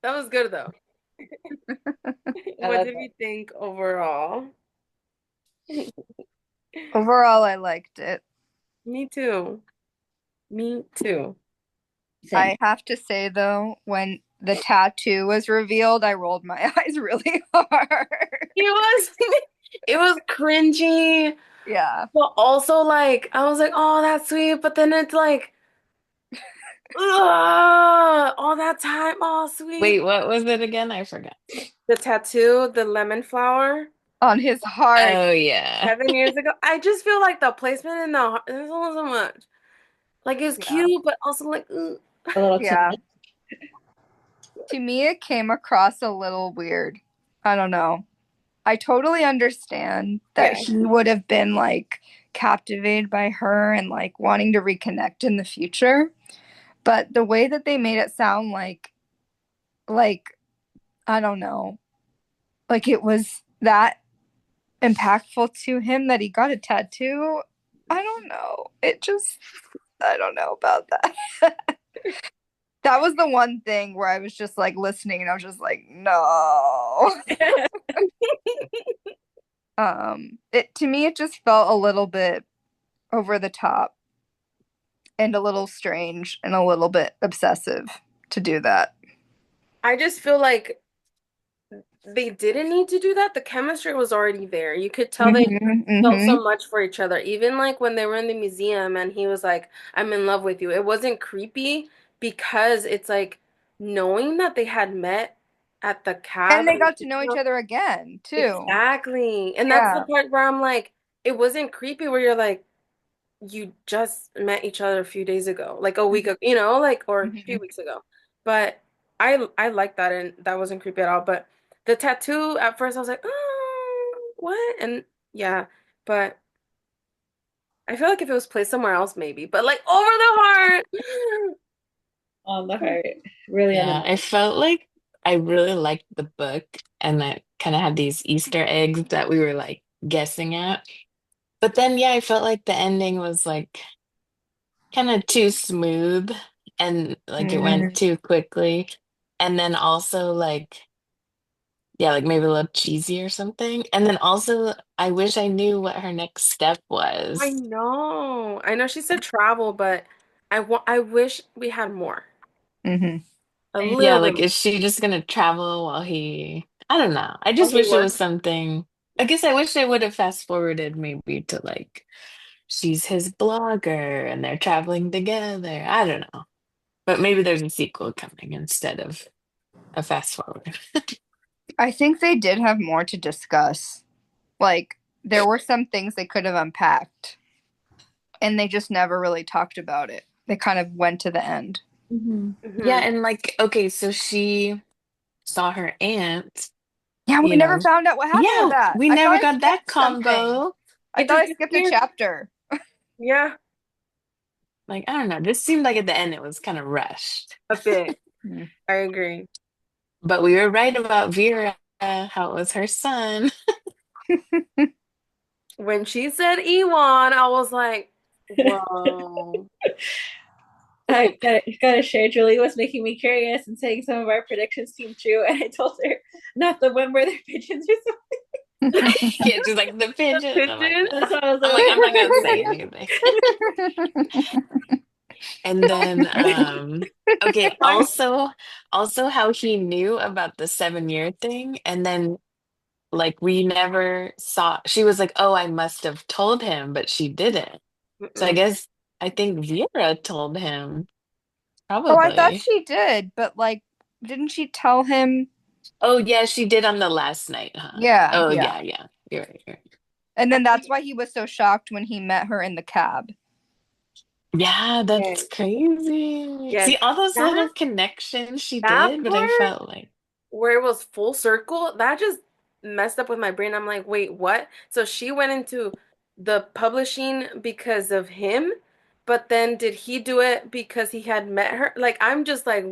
That was good though. I What love did we think overall? Overall, I liked it. Me too. Me too. that. Same. I have to say though, when the tattoo was revealed, I rolled my eyes really hard. It was it was cringy, Yeah. but also like I was like, oh, that's sweet. But then it's like, ugh, all that time, oh, sweet. Wait, what was it again? I forgot. The tattoo, the lemon flower, On his heart. Oh yeah. 7 years ago. I just feel like the placement in the there's not so much. Like it's Yeah. cute, but also like, ugh. A little too yeah. much. To me, it came across a little weird. I don't know. I totally understand that Yeah. he would have been like captivated by her and like wanting to reconnect in the future. But the way that they made it sound like, I don't know, like it was that impactful to him that he got a tattoo. I don't know. It just, I don't know about that. That was the one thing where I was just like listening and I was just like, no. It to me it just felt a little bit over the top and a little strange and a little bit obsessive to do that. I just feel like they didn't need to do that. The chemistry was already there. You could tell they Mm-hmm, felt mm-hmm. so much for each other. Even like when they were in the museum and he was like, I'm in love with you. It wasn't creepy because it's like knowing that they had met at the And cab. they got to know each other again too. Exactly. And that's the Yeah. part where I'm like, it wasn't creepy where you're like, you just met each other a few days ago, like a week ago, like or a few Mm-hmm. weeks ago. But I like that and that wasn't creepy at all. But the tattoo at first I was like, oh, what? And yeah, but I feel like if it was placed somewhere else, maybe. But like over the heart. On the heart, really on the Yeah, I nose. felt like I really liked the book and that kind of had these Easter eggs that we were like guessing at. But then yeah, I felt like the ending was like kind of too smooth and like it went Mm. too quickly. And then also like yeah, like maybe a little cheesy or something. And then also I wish I knew what her next step I was. know. I know she said travel, but I wish we had more. Mm-hmm. A Yeah, little bit like more. is she just gonna travel while he I don't know. I Oh, just he wish it works. was something I guess I wish they would have fast forwarded maybe to like she's his blogger and they're traveling together. I don't know. But maybe there's a sequel coming instead of a fast forward. I think they did have more to discuss. Like there were some things they could have unpacked and they just never really talked about it. They kind of went to the end. Mhm. Yeah, Hmm. and like, okay, so she saw her aunt, Yeah, we you never know. found out what happened with Yeah, that. we I thought never I got that skipped something. combo. I It thought just I skipped a disappeared. chapter. Yeah, Like, I don't know. This seemed like at the end it was kind of rushed. a bit. Hmm. I agree. But we were right about Vera, how it was her son. When she said Ewan, I was like, whoa. I gotta share. Julie was making me curious and saying some of our predictions seem true, and I told her not the one where they're pigeons or Yeah, she's like the The pigeon. I'm like, pigeon. something. So I was I'm like, I'm not gonna say like, anything. And then okay, also how he knew about the 7 year thing, and then like we never saw she was like, oh, I must have told him, but she didn't. So I Mm-mm. guess I think Vera told him, oh, I thought probably. she did, but like, didn't she tell him? Oh yeah, she did on the last night, huh? Yeah, Oh yeah. yeah, yeah. You're right, you're right. And then that's why he was so shocked when he met her in the cab. Yeah, that's Yes, crazy. yes. See all those little That connections she that did, but I part felt like where it was full circle, that just messed up with my brain. I'm like, wait, what? So she went into the publishing because of him, but then did he do it because he had met her? Like, I'm just like,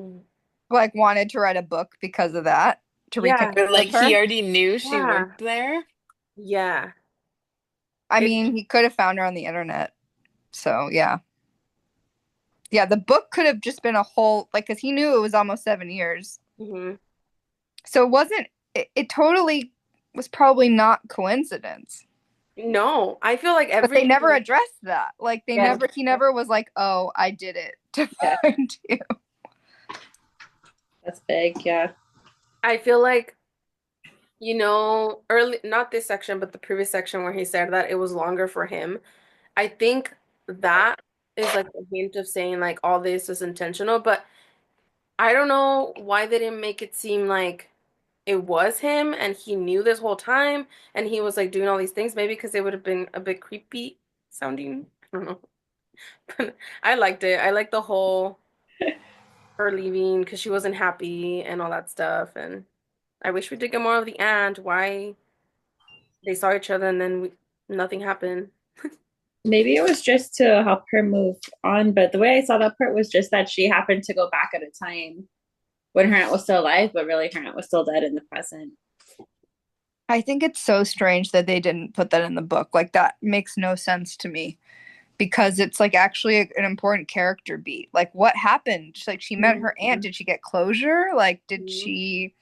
Like, wanted to write a book because of that to yeah, reconnect or like with he her. already knew she yeah, worked there. yeah. I It mean, he could have found her on the internet. So, yeah. Yeah, the book could have just been a whole like because he knew it was almost 7 years. Hmm. So it wasn't it totally was probably not coincidence. No, I feel like But they never everything. addressed that. Like they Yeah, never he never was like, "Oh, I did it to yeah, find you." that's big. Yeah. I feel like, early, not this section, but the previous section where he said that it was longer for him. I think that is like a hint of saying like all this is intentional, but I don't know why they didn't make it seem like it was him and he knew this whole time and he was like doing all these things. Maybe because it would have been a bit creepy sounding. I don't know. But I liked it. I liked the whole her leaving because she wasn't happy and all that stuff. And I wish we did get more of the aunt, why they saw each other and then nothing happened. Maybe it was just to help her move on, but the way I saw that part was just that she happened to go back at a time when her aunt was still alive, but really her aunt was still dead in the present. I think it's so strange that they didn't put that in the book. Like that makes no sense to me because it's like actually an important character beat. Like what happened? Like she met her aunt. Did she get closure? Like did Mhm. she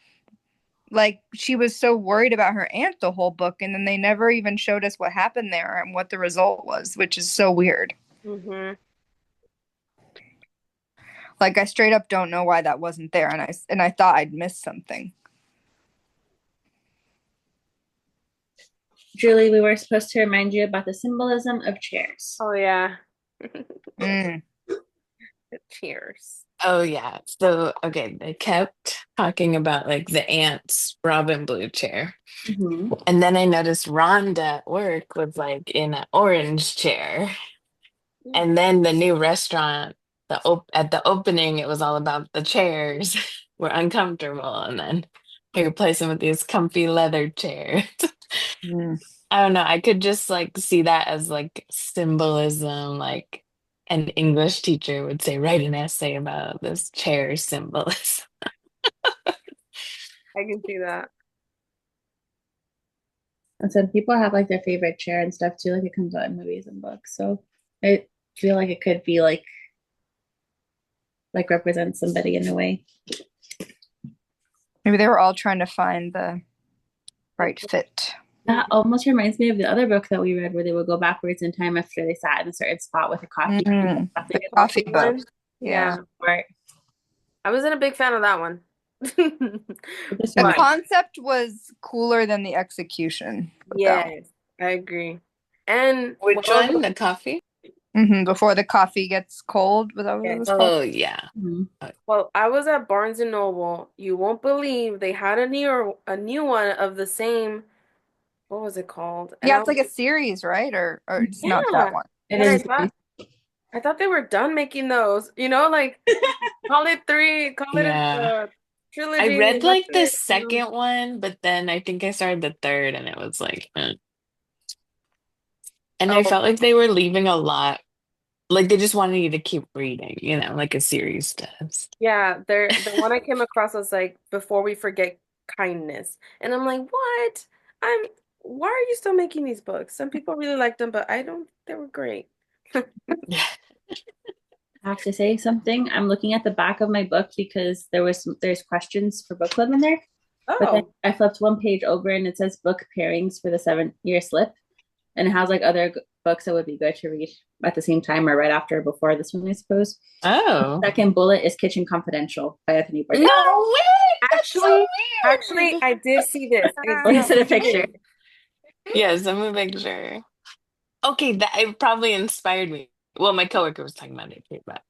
like she was so worried about her aunt the whole book and then they never even showed us what happened there and what the result was, which is so weird. Mhm. Like I straight up don't know why that wasn't there and I thought I'd missed something. Julie, we were supposed to remind you about the symbolism of chairs. Oh yeah. Mm. Cheers. Oh yeah. So okay, they kept talking about like the aunt's Robin Blue chair. Mm-hmm. And then I noticed Rhonda at work was like in an orange chair. And then the new restaurant, at the opening, it was all about the chairs were uncomfortable. And then he replaced them with these comfy leather chairs. Mm. I don't know. I could just like see that as like symbolism, like an English teacher would say, write an essay about this chair symbolism. I can see that. And some people have like their favorite chair and stuff too, like it comes out in movies and books. So I feel like it could be like represent somebody in a way. Maybe they were all trying to find the right fit. That almost reminds me of the other book that we read where they would go backwards in time after they sat in a certain spot with a coffee. Mm. The That's coffee book. One? Yeah. Yeah. Right. I wasn't a big fan of that one. This The one, But concept was cooler than the execution. With that yes, I agree. And Which one? The coffee? one. Before the coffee gets cold, was that what it yes. was called? Oh yeah. Mhm. Well, I was at Barnes and Noble. You won't believe they had a new one of the same, what was it called? And Yeah, I it's was like a series, right? Or it's not that yeah. one. It And I is. thought they were done making those. Like call it three, call it Yeah. a I trilogy, read and that's like the it. second one, but then I think I started the third and it was like, eh. And I Oh, felt like they were leaving a lot, like they just wanted you to keep reading, like a series does. yeah, the one I came across was like Before We Forget Kindness. And I'm like, what? I'm why are you still making these books? Some people really liked them, but I don't they were great. I have to say something. I'm looking at the back of my book because there's questions for book club in there. But then Oh, I flipped one page over and it says book pairings for the 7 year slip. And it has like other books that would be good to read at the same time or right after or before this one, I suppose. Oh. Second bullet is Kitchen Confidential by Anthony Bourdain. No way! That's so actually, weird. I did see this. I Well, he did said a see picture. this. Yes, I'm a big sure. Okay, that it probably inspired me. Well, my coworker was talking about it too, but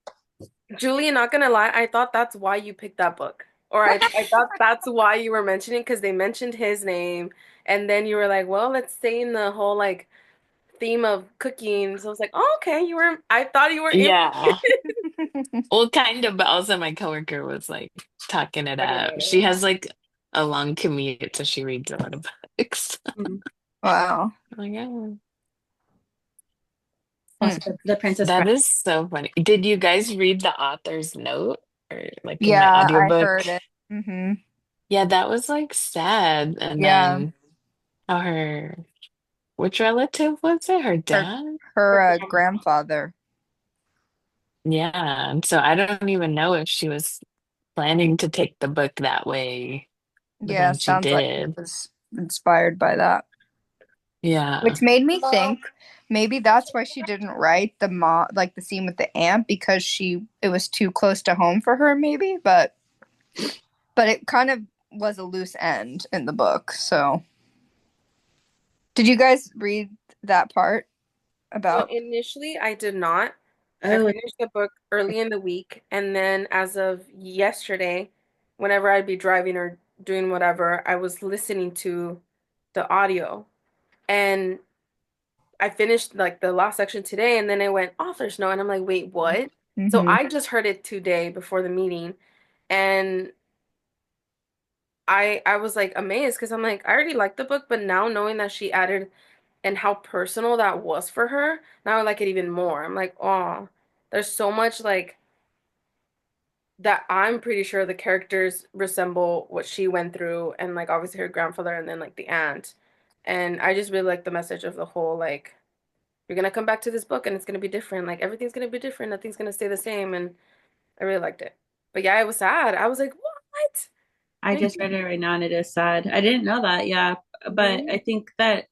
Julie, not gonna lie, I thought that's why you picked that book. Or I thought that's why you were mentioning because they mentioned his name, and then you were like, well, let's stay in the whole like theme of cooking. So I was like, oh, okay, I thought you were in. yeah. Well, kind of, but also my coworker was like talking it Talking up. about She it. has like a long commute, so she reads a lot of books. Mm. Wow. I'm like, oh. Also, the Princess That Bride. is so funny. Did you guys read the author's note or like in the Yeah, I audiobook? heard it. Yeah, that was like sad. And Yeah. then how which relative was it? Her Her dad? her grandfather. Yeah. And so I don't even know if she was planning to take the book that way, but Yeah, then she sounds like it did. was inspired by that. Yeah. Which made me think maybe that's why she didn't write the scene with the ant because it was too close to home for her maybe, but it kind of was a loose end in the book. So, did you guys read that part So about initially, I did not. I Oh, finished the book early in the week, and then as of yesterday, whenever I'd be driving or doing whatever, I was listening to the audio. And I finished like the last section today, and then it went author's note, and I'm like, wait, what? So Mhm. I just heard it today before the meeting, and I was like amazed because I'm like, I already liked the book, but now knowing that she added and how personal that was for her, now I like it even more. I'm like, oh, there's so much like that I'm pretty sure the characters resemble what she went through and like obviously her grandfather and then like the aunt. And I just really like the message of the whole like you're gonna come back to this book and it's gonna be different. Like everything's gonna be different, nothing's gonna stay the same, and I really liked it. But yeah, it was sad. I was like, what? I just read it right now and it is sad. I didn't know that, yeah. But Mhm. I think that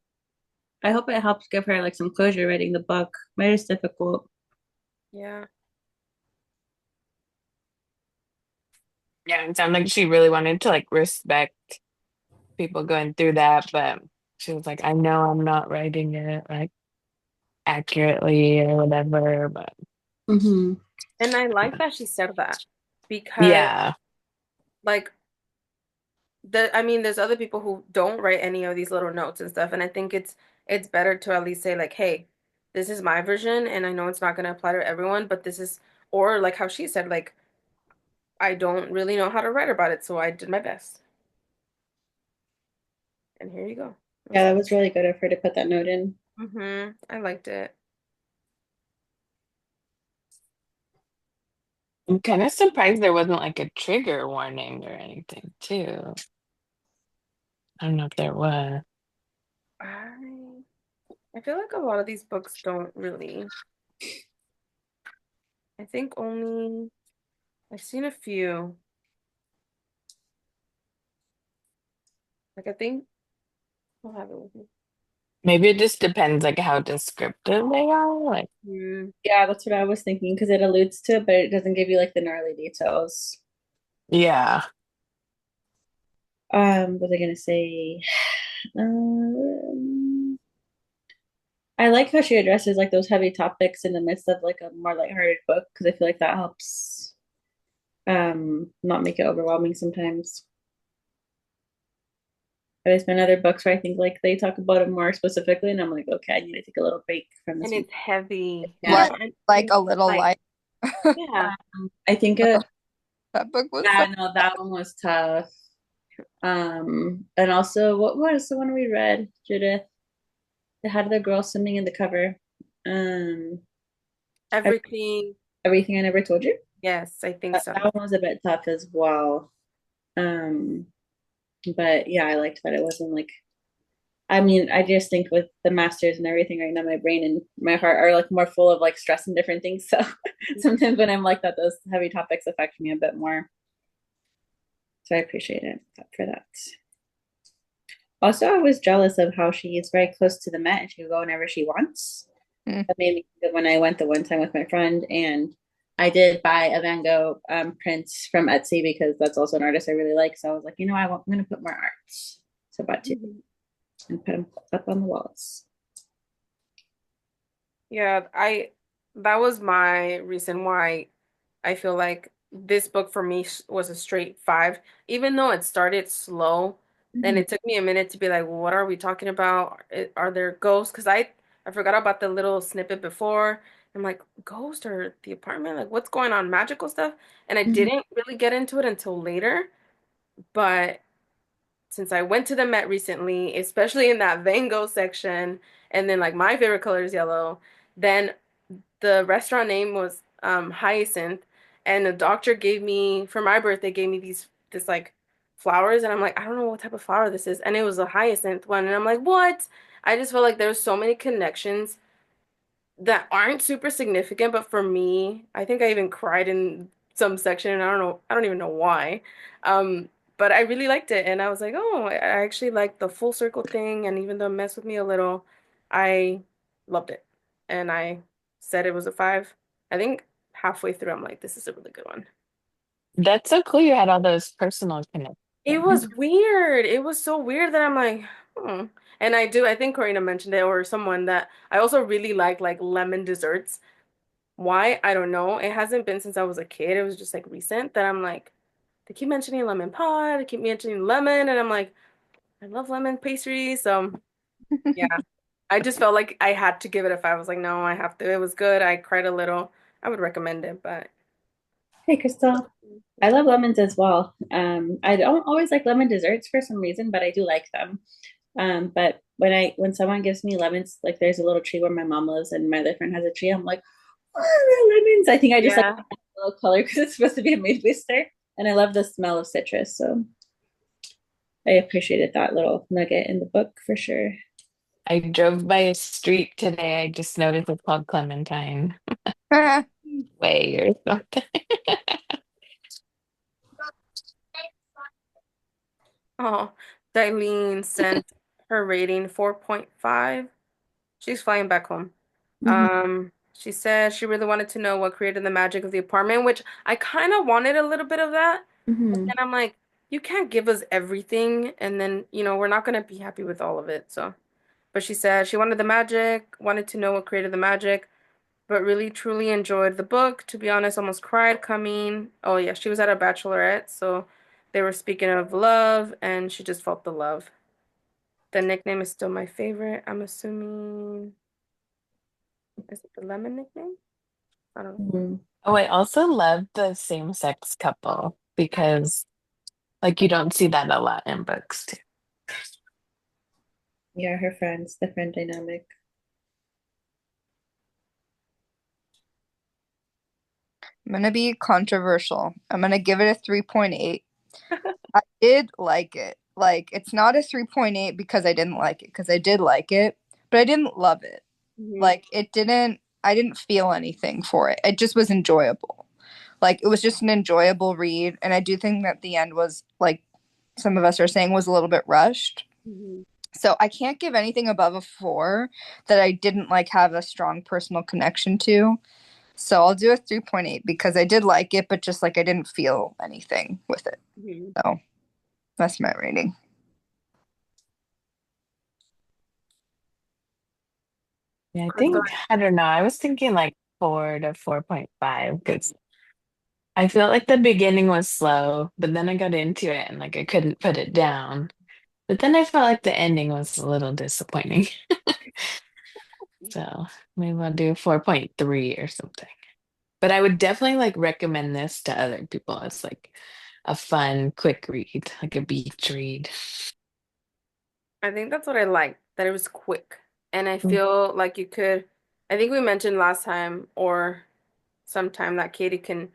I hope it helps give her like some closure reading the book. But it's difficult. Yeah. Yeah. It sounded like she really wanted to like respect people going through that, but she was like, I know I'm not writing it like accurately or whatever, but Hmm. And I like that she said that because yeah. like I mean there's other people who don't write any of these little notes and stuff, and I think it's better to at least say like, hey, this is my version and I know it's not going to apply to everyone, but this is, or like how she said like I don't really know how to write about it, so I did my best. And here you go. It Yeah, was that was really good of her to put that note in. I liked it. I'm kind of surprised there wasn't like a trigger warning or anything too. I don't know if there was. I I feel like a lot of these books don't really. I think only I've seen a few. Like I think I'll have it with me. Maybe it just depends like how descriptive they are. Like, Mm. Yeah, that's what I was thinking because it alludes to it, but it doesn't give you like the gnarly details. yeah. What was I gonna say? Um, I like how she addresses like those heavy topics in the midst of like a more lighthearted book because I feel like that helps not make it overwhelming sometimes. There's been other books where I think like they talk about it more specifically, and I'm like, okay, I need to take a little break from this And one. it's heavy. Yeah, Yeah. like And a little like light. yeah. I think That book was so yeah, no, that one was tough. And also, what was the one we read, Judith? It had the girl swimming in the cover. Um, Everything. Everything I Never Told You. Yes, I think so. That one was a bit tough as well. Um, but yeah, I liked that it wasn't like. I mean, I just think with the masters and everything right now, my brain and my heart are like more full of like stress and different things. So sometimes when I'm like that, those heavy topics affect me a bit more. So I appreciate it for that. Also, I was jealous of how she is very close to the Met and she can go whenever she wants. Mm. That made me think of when I went the one time with my friend and I did buy a Van Gogh print from Etsy because that's also an artist I really like. So I was like, you know, I'm going to put more art. So I bought two Mhm. and put them up on the walls. Yeah, I that was my reason why I feel like this book for me was a straight five, even though it started slow and Mhm. it took me a minute to be like, what are we talking about? Are there ghosts? Because I forgot about the little snippet before. I'm like, ghost or the apartment? Like, what's going on? Magical stuff? And I Mhm. didn't really get into it until later. But since I went to the Met recently, especially in that Van Gogh section, and then like my favorite color is yellow, then the restaurant name was Hyacinth, and the doctor gave me for my birthday gave me this like flowers, and I'm like, I don't know what type of flower this is, and it was a hyacinth one, and I'm like, what? I just felt like there was so many connections that aren't super significant, but for me, I think I even cried in some section, and I don't even know why. But I really liked it, and I was like, oh, I actually like the full circle thing, and even though it messed with me a little, I loved it, and I said it was a five. I think halfway through, I'm like, this is a really good one. That's so cool you had all those personal It connections. was weird. It was so weird that I'm like, hmm. And I think Karina mentioned it or someone that I also really like lemon desserts. Why? I don't know. It hasn't been since I was a kid. It was just like recent that I'm like, they keep mentioning lemon pie, they keep mentioning lemon, and I'm like, I love lemon pastry. So yeah, I just felt like I had to give it a five. I was like, no, I have to. It was good. I cried a little. I would recommend it, but Hey, Crystal. I love lemons as well. I don't always like lemon desserts for some reason, but I do like them. But when someone gives me lemons, like there's a little tree where my mom lives, and my other friend has a tree. I'm like, oh, lemons! I think I just like yeah. a little color because it's supposed to be a mood booster, and I love the smell of citrus. So I appreciated that little nugget in the book for sure. I drove by a street today. I just noticed it's called Clementine Way or something. Oh, Darlene sent her rating 4.5. She's flying back home. Mhm. She said she really wanted to know what created the magic of the apartment, which I kind of wanted a little bit of that. But Mhm. then I'm like, you can't give us everything, and then, we're not gonna be happy with all of it. So, but she said she wanted the magic, wanted to know what created the magic, but really truly enjoyed the book. To be honest, almost cried coming. Oh yeah, she was at a bachelorette, so they were speaking of love, and she just felt the love. The nickname is still my favorite. I'm assuming, is it the lemon nickname? I don't know. Mhm. Oh, I also love the same-sex couple because like you don't see that a lot in books too. Yeah, her friends, the friend dynamic. I'm gonna be controversial. I'm gonna give it a 3.8. I did like it. Like, it's not a 3.8 because I didn't like it, because I did like it, but I didn't love it. Mhm. Like, I didn't feel anything for it. It just was enjoyable. Like, it was just an enjoyable read. And I do think that the end was, like some of us are saying, was a little bit rushed. Mhm. So I can't give anything above a four that I didn't like have a strong personal connection to. So I'll do a 3.8 because I did like it, but just like I didn't feel anything with it. Mhm. So that's my rating. Yeah, I Crystal. think I don't know. I was thinking like 4 to 4.5 because I felt like the beginning was slow, but then I got into it and like I couldn't put it down. But then I felt like the ending was a little disappointing. So maybe I'll do 4.3 or something. But I would definitely like recommend this to other people. It's like a fun, quick read, like a beach read. I think that's what I like, that it was quick. And I feel like I think we mentioned last time or sometime that Katie can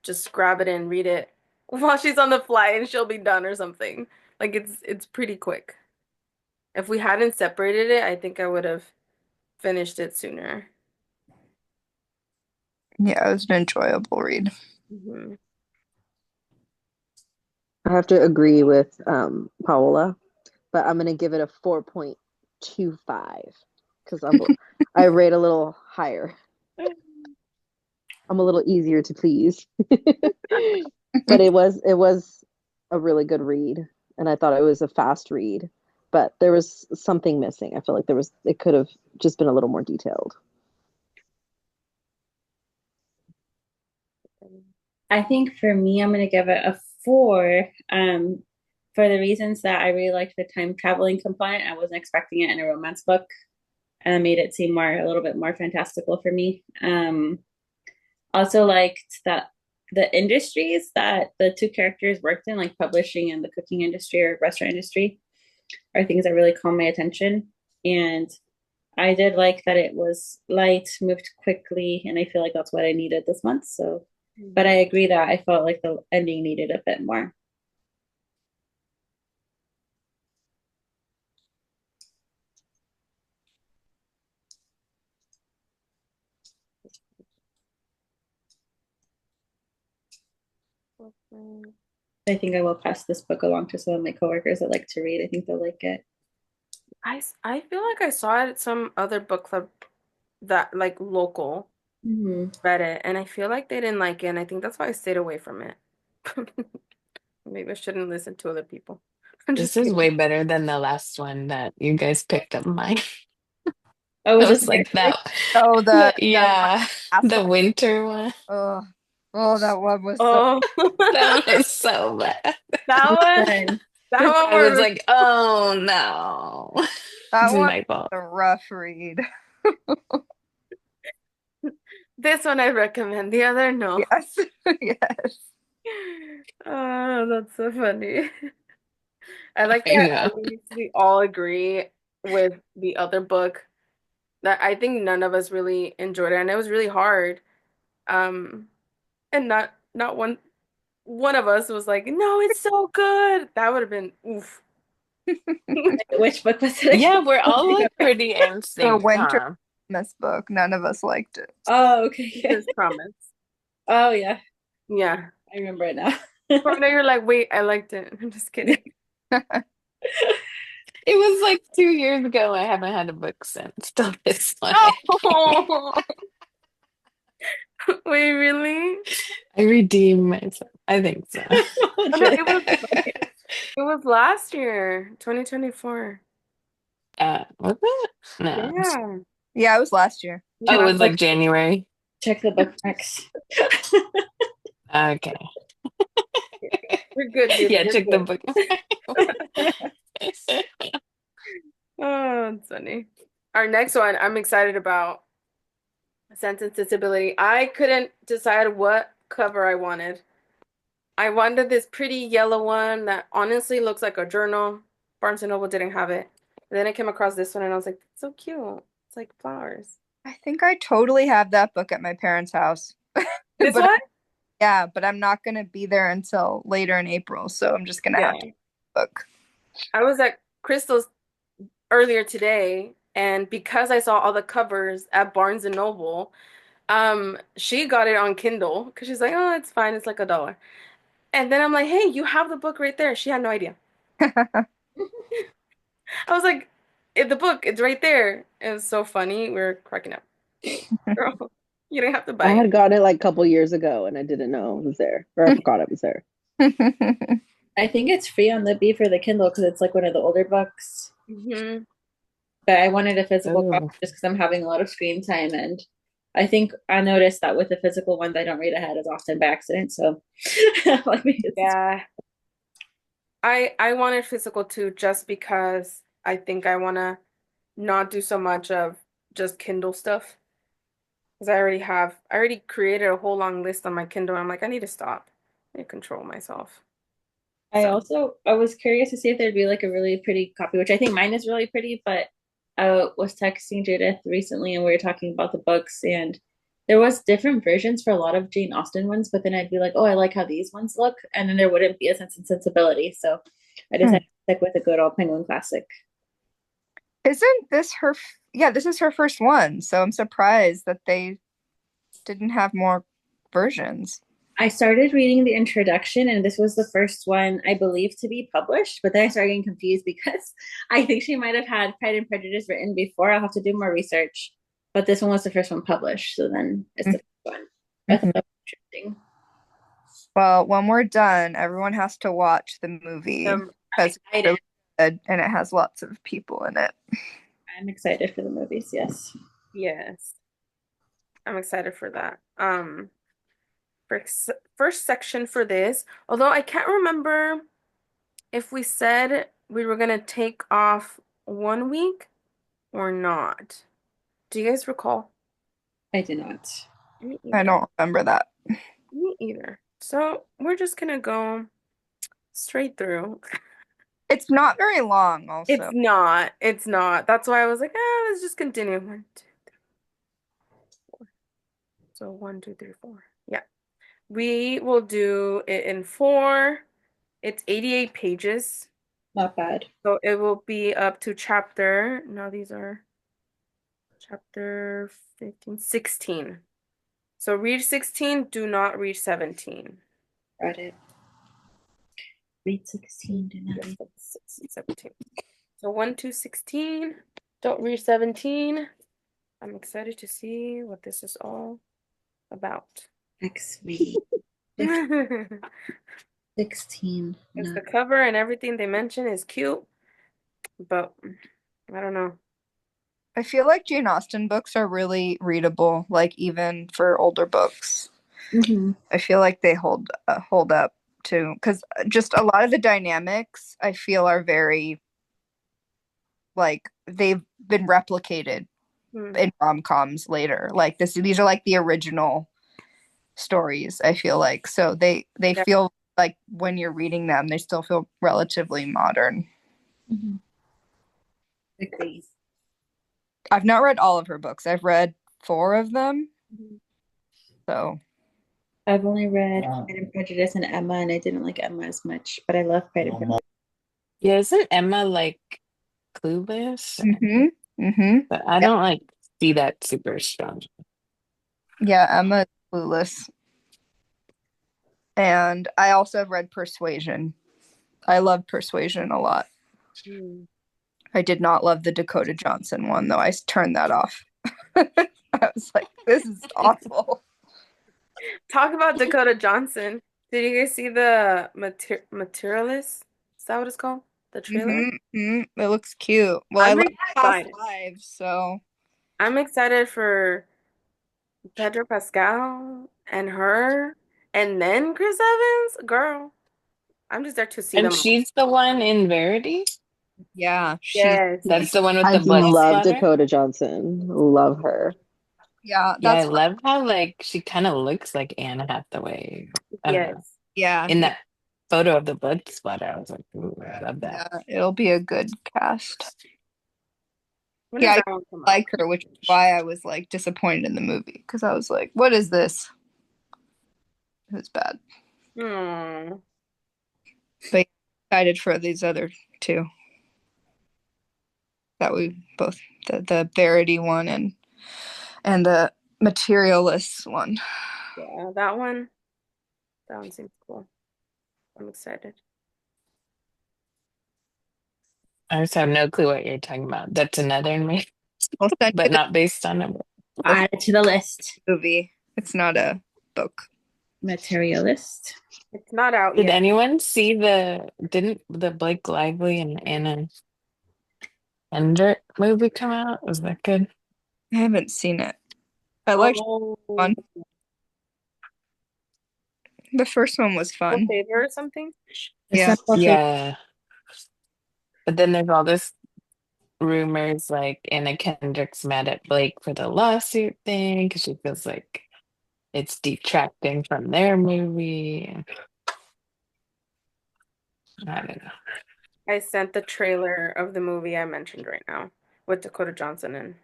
just grab it and read it while she's on the flight and she'll be done or something. Like it's pretty quick. If we hadn't separated it, I think I would have finished it sooner. Yeah, it was an enjoyable read. Hmm. I have to agree with Paola, but I'm gonna give it a 4.25 because I rate a little higher. I'm a little easier to please. But it was a really good read, and I thought it was a fast read, but there was something missing. I feel like it could have just been a little more detailed. I think for me, I'm gonna give it a four. For the reasons that I really liked the time traveling component. I wasn't expecting it in a romance book, and it made it seem a little bit more fantastical for me. Also liked that the industries that the two characters worked in, like publishing and the cooking industry or restaurant industry, are things that really caught my attention. And I did like that it was light, moved quickly, and I feel like that's what I needed this month. So, but I agree that I felt like the ending needed a bit more. Mm. I think I will pass this book along to some of my coworkers that like to read. I think they'll like it. I feel like I saw it at some other book club that like local Hmm. read it, and I feel like they didn't like it, and I think that's why I stayed away from it. Maybe I shouldn't listen to other people. I'm This just is kidding. way better than the last one that you guys picked up mine. Oh, I was it was like scary? that. Oh, the Yeah, the asshole. winter one. Oh, oh, that one was so. Oh, That one was so bad. that Which one, one? that one I was was like, oh no. That This is one my fault. was a rough read. this one I recommend. The other, no. Yes, yes. Oh, that's so funny. I like I that know. at least we all agree with the other book that I think none of us really enjoyed it, and it was really hard. Um, and not one of us was like, no, it's so good. That would have been oof. Which book was it Yeah, again? we're all like pretty in The sync, Winter huh? Miss book, none of us liked it. Oh, okay. Yeah. This promise. Oh, yeah. Yeah. I remember it now. For now, you're like, wait, I liked it. I'm just kidding. It was like 2 years ago. I haven't had a book since. Till this one. Oh, wait, really? I redeemed myself. I think so. Oh, Oh, no, Julia. it was last year, 2024. Was it? No. Yeah. Yeah, it was last year. Oh, it Yeah. was like January. Check the bookmarks. Okay. We're good, Julie. Yeah, We're check the good. book. Oh, it's funny. Our next one, I'm excited about Sense and Sensibility. I couldn't decide what cover I wanted. I wanted this pretty yellow one that honestly looks like a journal. Barnes& and Noble didn't have it. And then I came across this one and I was like, it's so cute. It's like flowers. I think I totally have that book at my parents' house. This But one? yeah, but I'm not gonna be there until later in April, so I'm just gonna Yeah. have to book. I was at Crystal's earlier today, and because I saw all the covers at Barnes& and Noble, she got it on Kindle because she's like, oh, it's fine, it's like $1. And then I'm like, hey, you have the book right there. She had no idea. I was like, the book, it's right there. It was so funny. We were cracking up. Girl, you didn't have to I buy it. had gotten it like a couple years ago and I didn't know it was there, or I forgot it was there. I think it's free on Libby for the Kindle because it's like one of the older books. Hmm. But I wanted a physical copy Oh. just because I'm having a lot of screen time, and I think I noticed that with the physical ones, I don't read ahead as often by accident. So, like, maybe it's Yeah. I wanted physical too, just because I think I want to not do so much of just Kindle stuff. Because I already created a whole long list on my Kindle. And I'm like, I need to stop. I need to control myself. So, I was curious to see if there'd be like a really pretty copy, which I think mine is really pretty, but I was texting Judith recently and we were talking about the books and there was different versions for a lot of Jane Austen ones, but then I'd be like, oh, I like how these ones look, and then there wouldn't be a Sense and Sensibility. So I Hmm. decided to stick with a good old Penguin classic. Isn't this her? Yeah, this is her first one, so I'm surprised that they didn't have more versions. I started reading the introduction, and this was the first one I believe to be published. But then I started getting confused because I think she might have had Pride and Prejudice written before. I'll have to do more research. But this one was the first one published, so then it's the first one. I thought that was interesting. Well, when we're done, everyone has to watch the movie because it's Excited. really good and it has lots of people in it. I'm excited for the movies. Yes. yes, I'm excited for that. First section for this, although I can't remember if we said we were gonna take off 1 week or not. Do you guys recall? I do not. Me I either. don't remember that. Me either. So we're just gonna go straight through. It's not very long, also. It's not. It's not. That's why I was like, let's just continue. 1, 2, 3, 4. So 1, 2, 3, 4. Yeah. We will do it in 4. It's 88 pages. Not bad. So it will be up to chapter. No, these are chapter 15, 16. So read 16, do not read 17. Got it. Read 16, do not Yeah, read. 16, 17. So 1 to 16. Don't read 17. I'm excited to see what this is all about. X read. Because 16. No. the cover and everything they mention is cute, but I don't know. I feel like Jane Austen books are really readable, like even for older books. Mm-hmm. I feel like they hold up too, because just a lot of the dynamics I feel are very like they've been replicated Hmm. in rom-coms later. Like these are like the original stories, I feel like. So they Yeah. feel like when you're reading them, they still feel relatively modern. Mm-hmm. Agreed. I've not read all of her books. I've read 4 of them. So I've only read Pride and Prejudice and Emma, and I didn't like Emma as much, but I love Pride and Prejudice. Yeah, isn't Emma like clueless? mm-hmm. Mm-hmm. But I don't like see that super strong. Yeah, Emma Clueless. And I also have read Persuasion. I love Persuasion a lot. Hmm. I did not love the Dakota Johnson one, though. I turned that off. I was like, this is awful. Talk about Dakota Johnson. Did you guys see the Materialist? Is that what it's called? The trailer? It looks cute. Well, I I'm love Past excited. Lives, so I'm excited for Pedro Pascal and her, and then Chris Evans. Girl, I'm just there to see And them all. she's the one in Verity? yeah, she's Yes. That's the one with I the blood love splatter? Dakota Johnson. Love her. yeah, Yeah, I that's love how like she kind of looks like Anne Hathaway. I don't know. Yes. yeah, In that photo of the blood splatter, I was like, ooh, I love that. yeah, it'll be a good cast. When Yeah, does I that one come out? like her, which is why I was like disappointed in the movie because I was like, what is this? It was bad. Hmm. But excited for these other 2 that we both the Verity one and the Materialist one. Yeah, that one. That one seems cool. I'm excited. I just have no clue what you're talking about. That's another movie, I'll send but you the not based on a book. Add it to the list. movie. It's not a book. Materialist. It's not out Did yet. anyone see didn't the Blake Lively and Anna Kendrick movie come out? Was that good? I haven't seen it. I liked Oh, one. The first one was fun. favor or something? Yeah. Yeah. But then there's all this rumors like Anna Kendrick's mad at Blake for the lawsuit thing because she feels like it's detracting from their movie. I don't know. I sent the trailer of the movie I mentioned right now with Dakota Johnson and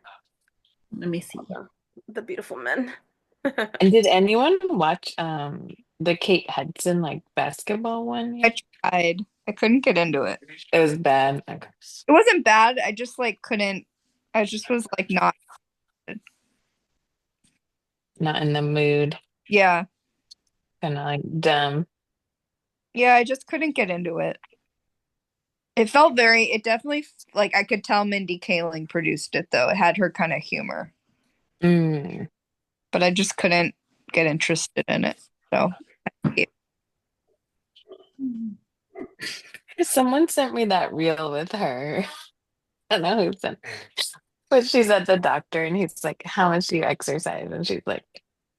Let me see. the beautiful men. And did anyone watch the Kate Hudson like basketball one I yet? tried. I couldn't get into it. It was bad. Okay. It wasn't bad. I just like couldn't. I just was like not. Not in the mood. Yeah. Kind of like dumb. Yeah. I just couldn't get into it. It felt very. It definitely like I could tell Mindy Kaling produced it though. It had her kind of humor, Mm. but I just couldn't get interested in it. So Someone sent me that reel with her. I don't know who sent. But she's at the doctor and he's like, how much do you exercise? And she's like,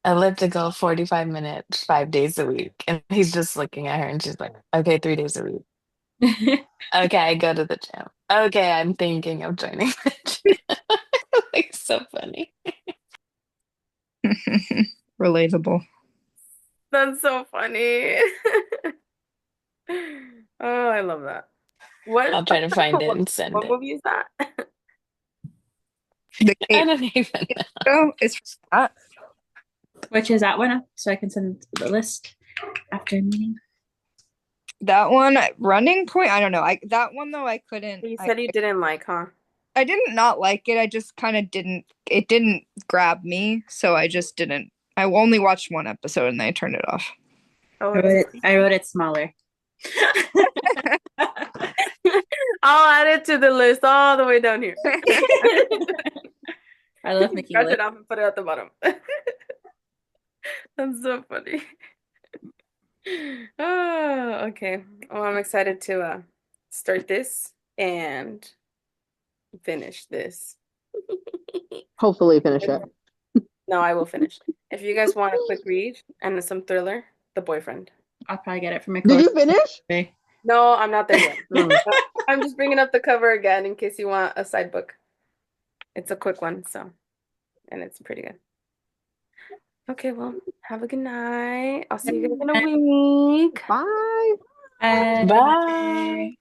elliptical 45 minutes, 5 days a week. And he's just looking at her and she's like, okay, 3 days a week. Okay, I go to the gym. Okay, I'm thinking of joining the gym. Like, so funny. relatable. That's so funny. Oh, I love that. I'll try to find it and send What it. movie is that? The I Kate don't even know. show is from that. Which is that one up, so I can send it to the list after a meeting. That one, Running Point. I don't know. I that one though. I couldn't. You said you didn't like, huh? I didn't not like it. I just kind of didn't. It didn't grab me, so I just didn't. I only watched one episode and then I turned it off. Oh, I wrote it smaller. I'll add it to the list all the way down here. I love making Scratch it lists. off and put it at the bottom. That's so funny. Oh, okay. Well, I'm excited to start this and finish this. Hopefully finish it. No, I will finish. If you guys want a quick read and some thriller, The Boyfriend. I'll probably get it for my Did you course finish? today. No, I'm not there yet. Oh. I'm just bringing up the cover again in case you want a side book. It's a quick one, so, and it's pretty good. Okay, well, have a good night. I'll see you guys in a week. Bye. Bye.